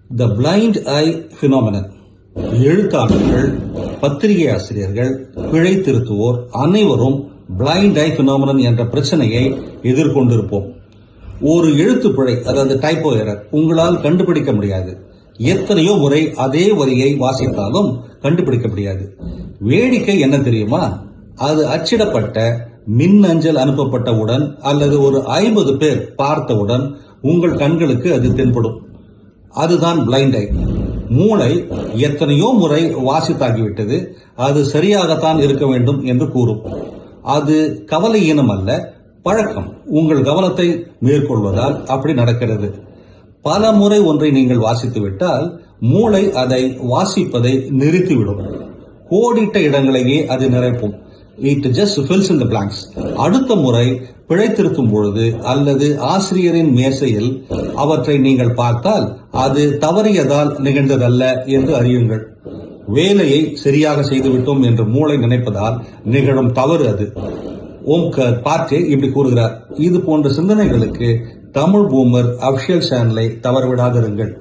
The blind I phenomenon. எழுத்தாளர்கள், பத்திரிகை ஆசிரியர்கள், பிழை திருத்துவோர் அனைவரும் பிளைண்ட் ஐ பினாமினன் என்ற பிரச்சனையை எதிர்கொண்டிருப்போம். ஒரு எழுத்து பிழை, அதாவது டைப்போ எரர், உங்களால் கண்டுபிடிக்க முடியாது. எத்தனையோ முறை அதே வரியை வாசித்தாலும் கண்டுபிடிக்க முடியாது. வேடிக்கை என்ன தெரியுமா? அது அச்சிடப்பட்ட மின்னஞ்சல் அனுப்பப்பட்டவுடன் அல்லது ஒரு 50 பேர் பார்த்தவுடன் உங்கள் கண்களுக்கு அது தென்படும். அதுதான் பிளைண்ட் ஐ. மூளை எத்தனையோ முறை வாசித்தாகிவிட்டது, அது சரியாகத்தான் இருக்க வேண்டும் என்று கூறும். அது கவலையீனம் அல்ல, பழக்கம். உங்கள் கவனத்தை மேற்கொள்வதால் அப்படி நடக்கிறது. பல முறை ஒன்றை நீங்கள் வாசித்து விட்டால் மூளை அதை வாசிப்பதை நிறுத்திவிடும். கோடிட்ட இடங்களையே அது நிறைப்பும். It just fills in the blanks. அடுத்த முறை பிழை திருத்தும் பொழுது அல்லது ஆசிரியரின் மேசையில் அவற்றை நீங்கள் பார்த்தால் அது தவறியதால் நிகழ்ந்ததல்ல என்று அறியுங்கள். வேலையை சரியாக செய்துவிட்டோம் என்று மூளை நினைப்பதால் நிகழும் தவறு அது. ஓம்கர் பார்ட்டே இப்படி கூறுகிறார். இது போன்ற சிந்தனைகளுக்கு தமிழ் பூமர் அபிஷியல் சேனலை தவறவிடாதிருங்கள்.